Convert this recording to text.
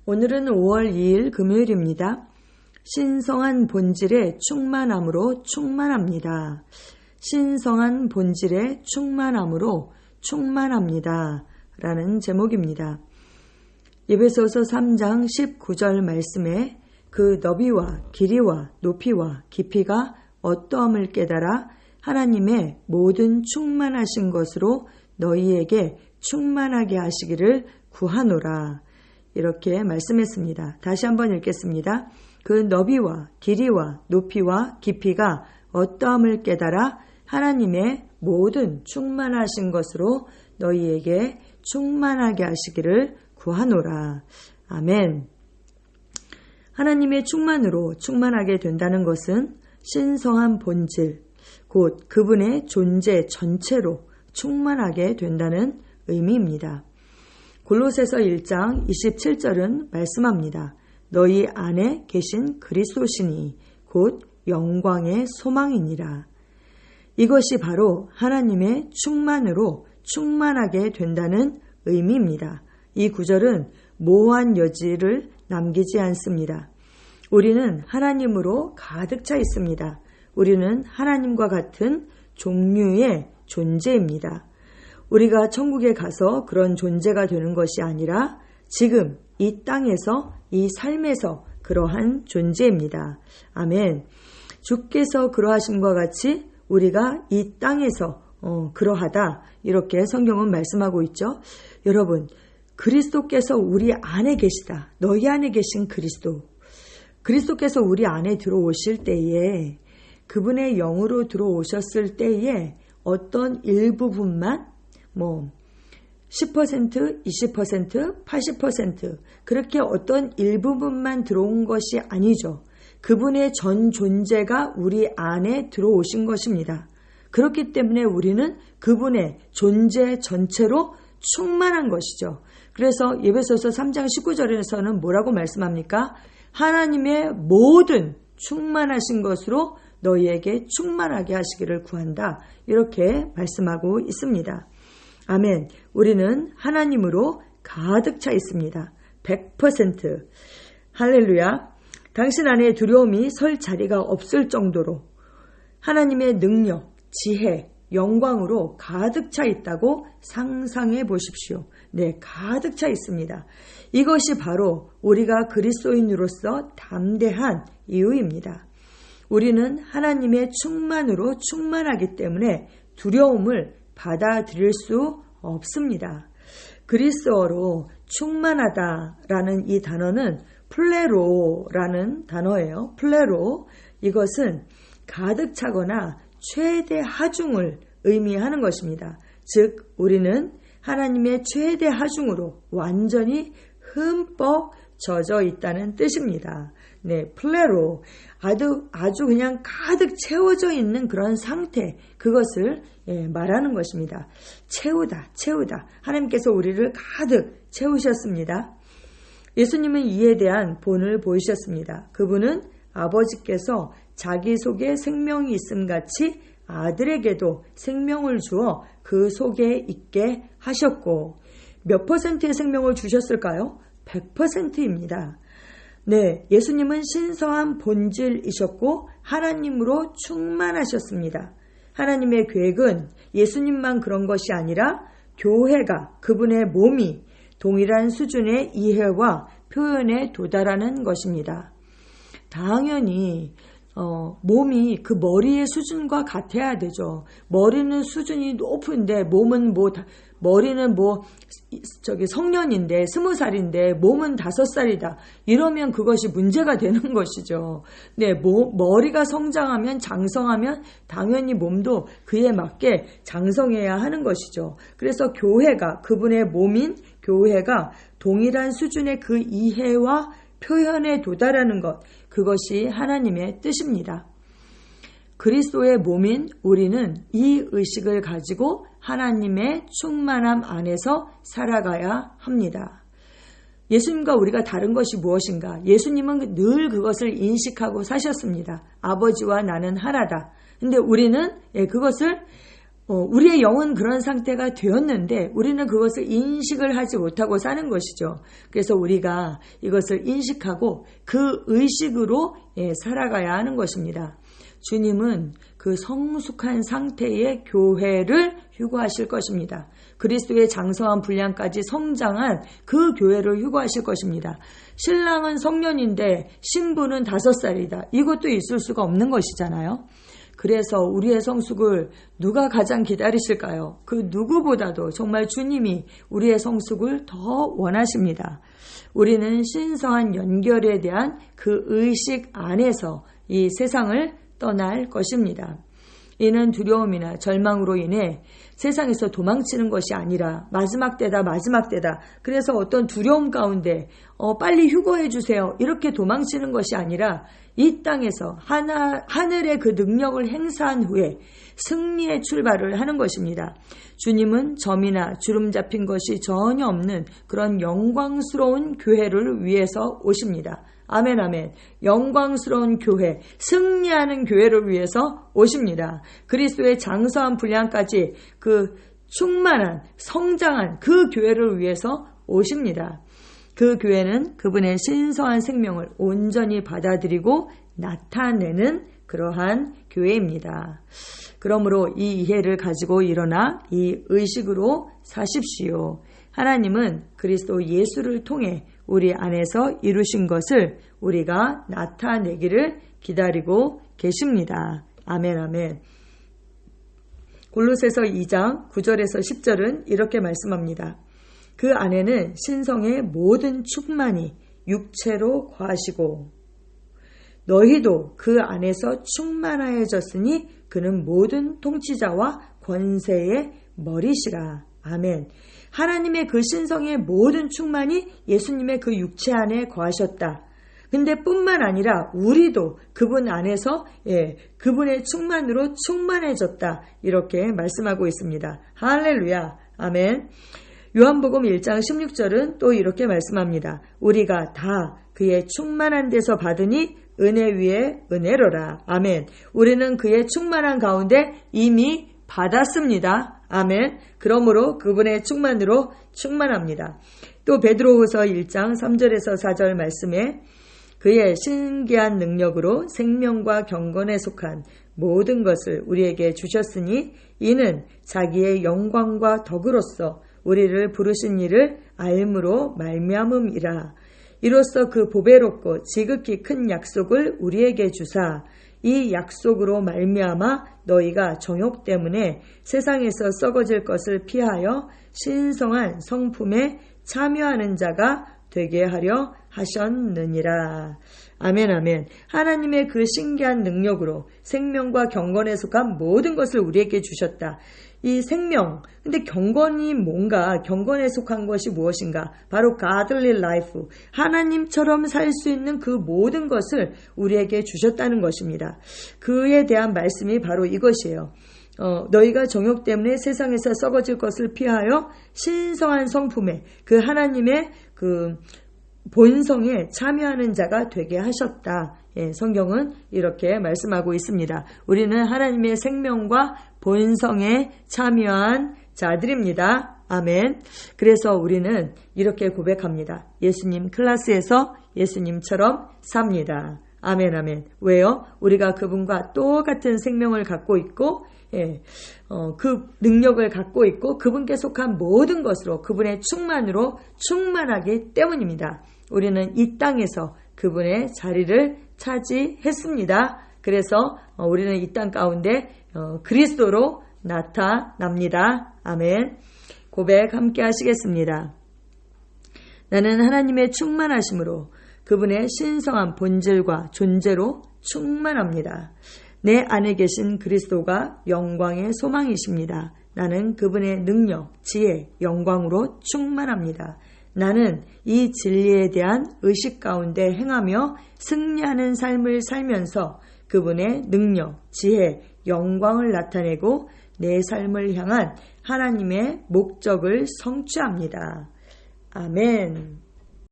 오늘은 5월 2일 금요일입니다. 신성한 본질의 충만함으로 충만합니다. 신성한 본질의 충만함으로 충만합니다. 라는 제목입니다. 에베소서 3장 19절 말씀에 그 너비와 길이와 높이와 깊이가 어떠함을 깨달아 하나님의 모든 충만하신 것으로 너희에게 충만하게 하시기를 구하노라. 이렇게 말씀했습니다. 다시 한번 읽겠습니다. 그 너비와 길이와 높이와 깊이가 어떠함을 깨달아 하나님의 모든 충만하신 것으로 너희에게 충만하게 하시기를 구하노라. 아멘. 하나님의 충만으로 충만하게 된다는 것은 신성한 본질, 곧 그분의 존재 전체로 충만하게 된다는 의미입니다. 골로새서 1장 27절은 말씀합니다. 너희 안에 계신 그리스도시니 곧 영광의 소망이니라. 이것이 바로 하나님의 충만으로 충만하게 된다는 의미입니다. 이 구절은 모호한 여지를 남기지 않습니다. 우리는 하나님으로 가득 차 있습니다. 우리는 하나님과 같은 종류의 존재입니다. 우리가 천국에 가서 그런 존재가 되는 것이 아니라 지금 이 땅에서 이 삶에서 그러한 존재입니다. 아멘. 주께서 그러하심과 같이 우리가 이 땅에서 그러하다. 이렇게 성경은 말씀하고 있죠. 여러분, 그리스도께서 우리 안에 계시다. 너희 안에 계신 그리스도. 그리스도께서 우리 안에 들어오실 때에 그분의 영으로 들어오셨을 때에 어떤 일부분만 10%, 20%, 80% 그렇게 어떤 일부분만 들어온 것이 아니죠. 그분의 전 존재가 우리 안에 들어오신 것입니다. 그렇기 때문에 우리는 그분의 존재 전체로 충만한 것이죠. 그래서 에베소서 3장 19절에서는 뭐라고 말씀합니까? 하나님의 모든 충만하신 것으로 너희에게 충만하게 하시기를 구한다. 이렇게 말씀하고 있습니다. 아멘. 우리는 하나님으로 가득 차 있습니다. 100%. 할렐루야. 당신 안에 두려움이 설 자리가 없을 정도로 하나님의 능력, 지혜, 영광으로 가득 차 있다고 상상해 보십시오. 네, 가득 차 있습니다. 이것이 바로 우리가 그리스도인으로서 담대한 이유입니다. 우리는 하나님의 충만으로 충만하기 때문에 두려움을 받아들일 수 없습니다. 그리스어로 충만하다라는 이 단어는 플레로라는 단어예요. 플레로. 이것은 가득 차거나 최대 하중을 의미하는 것입니다. 즉 우리는 하나님의 최대 하중으로 완전히 흠뻑 젖어 있다는 뜻입니다. 네, 플레로. 아주 그냥 가득 채워져 있는 그런 상태, 그것을 말하는 것입니다. 채우다. 하나님께서 우리를 가득 채우셨습니다. 예수님은 이에 대한 본을 보이셨습니다. 그분은 아버지께서 자기 속에 생명이 있음같이 아들에게도 생명을 주어 그 속에 있게 하셨고, 몇 %의 생명을 주셨을까요? 100%입니다. 네, 예수님은 신성한 본질이셨고 하나님으로 충만하셨습니다. 하나님의 계획은 예수님만 그런 것이 아니라 교회가, 그분의 몸이 동일한 수준의 이해와 표현에 도달하는 것입니다. 당연히 몸이 그 머리의 수준과 같아야 되죠. 머리는 수준이 높은데 머리는 성년인데 20살인데 몸은 5살이다. 이러면 그것이 문제가 되는 것이죠. 네, 머리가 성장하면, 장성하면 당연히 몸도 그에 맞게 장성해야 하는 것이죠. 그래서 교회가, 그분의 몸인 교회가 동일한 수준의 그 이해와 표현에 도달하는 것, 그것이 하나님의 뜻입니다. 그리스도의 몸인 우리는 이 의식을 가지고 하나님의 충만함 안에서 살아가야 합니다. 예수님과 우리가 다른 것이 무엇인가? 예수님은 늘 그것을 인식하고 사셨습니다. 아버지와 나는 하나다. 근데 우리는 그것을 우리의 영은 그런 상태가 되었는데 우리는 그것을 인식을 하지 못하고 사는 것이죠. 그래서 우리가 이것을 인식하고 그 의식으로 살아가야 하는 것입니다. 주님은 그 성숙한 상태의 교회를 휴거하실 것입니다. 그리스도의 장성한 분량까지 성장한 그 교회를 휴거하실 것입니다. 신랑은 성년인데 신부는 5살이다. 이것도 있을 수가 없는 것이잖아요. 그래서 우리의 성숙을 누가 가장 기다리실까요? 그 누구보다도 정말 주님이 우리의 성숙을 더 원하십니다. 우리는 신성한 연결에 대한 그 의식 안에서 이 세상을 떠날 것입니다. 이는 두려움이나 절망으로 인해 세상에서 도망치는 것이 아니라 마지막 때다. 그래서 어떤 두려움 가운데 빨리 휴거해 주세요. 이렇게 도망치는 것이 아니라 이 땅에서 하늘의 그 능력을 행사한 후에 승리의 출발을 하는 것입니다. 주님은 점이나 주름 잡힌 것이 전혀 없는 그런 영광스러운 교회를 위해서 오십니다. 아멘, 아멘. 영광스러운 교회, 승리하는 교회를 위해서 오십니다. 그리스도의 장성한 분량까지 그 충만한, 성장한 그 교회를 위해서 오십니다. 그 교회는 그분의 신성한 생명을 온전히 받아들이고 나타내는 그러한 교회입니다. 그러므로 이 이해를 가지고 일어나 이 의식으로 사십시오. 하나님은 그리스도 예수를 통해 우리 안에서 이루신 것을 우리가 나타내기를 기다리고 계십니다. 아멘, 아멘. 골로새서 2장 9절에서 10절은 이렇게 말씀합니다. 그 안에는 신성의 모든 충만이 육체로 거하시고 너희도 그 안에서 충만하여졌으니 그는 모든 통치자와 권세의 머리시라. 아멘. 하나님의 그 신성의 모든 충만이 예수님의 그 육체 안에 거하셨다. 근데 뿐만 아니라 우리도 그분 안에서 그분의 충만으로 충만해졌다. 이렇게 말씀하고 있습니다. 할렐루야. 아멘. 요한복음 1장 16절은 또 이렇게 말씀합니다. 우리가 다 그의 충만한 데서 받으니 은혜 위에 은혜로라. 아멘. 우리는 그의 충만한 가운데 이미 받았습니다. 아멘. 그러므로 그분의 충만으로 충만합니다. 또 베드로후서 1장 3절에서 4절 말씀에 그의 신기한 능력으로 생명과 경건에 속한 모든 것을 우리에게 주셨으니 이는 자기의 영광과 덕으로서 우리를 부르신 이를 알므로 말미암음이라. 이로써 그 보배롭고 지극히 큰 약속을 우리에게 주사 이 약속으로 말미암아 너희가 정욕 때문에 세상에서 썩어질 것을 피하여 신성한 성품에 참여하는 자가 되게 하려 하셨느니라. 아멘, 아멘. 하나님의 그 신기한 능력으로 생명과 경건에 속한 모든 것을 우리에게 주셨다. 이 생명, 근데 경건이 뭔가, 경건에 속한 것이 무엇인가? 바로 godly life, 하나님처럼 살 수 있는 그 모든 것을 우리에게 주셨다는 것입니다. 그에 대한 말씀이 바로 이것이에요. 너희가 정욕 때문에 세상에서 썩어질 것을 피하여 신성한 성품에 그 하나님의 그 본성에 참여하는 자가 되게 하셨다. 성경은 이렇게 말씀하고 있습니다. 우리는 하나님의 생명과 본성에 참여한 자들입니다. 아멘. 그래서 우리는 이렇게 고백합니다. 예수님 클래스에서 예수님처럼 삽니다. 아멘, 아멘. 왜요? 우리가 그분과 똑같은 생명을 갖고 있고 그 능력을 갖고 있고 그분께 속한 모든 것으로 그분의 충만으로 충만하기 때문입니다. 우리는 이 땅에서 그분의 자리를 차지했습니다. 그래서 우리는 이 땅 가운데 그리스도로 나타납니다. 아멘. 고백 함께 하시겠습니다. 나는 하나님의 충만하심으로 그분의 신성한 본질과 존재로 충만합니다. 내 안에 계신 그리스도가 영광의 소망이십니다. 나는 그분의 능력, 지혜, 영광으로 충만합니다. 나는 이 진리에 대한 의식 가운데 행하며 승리하는 삶을 살면서 그분의 능력, 지혜, 영광을 나타내고 내 삶을 향한 하나님의 목적을 성취합니다. 아멘.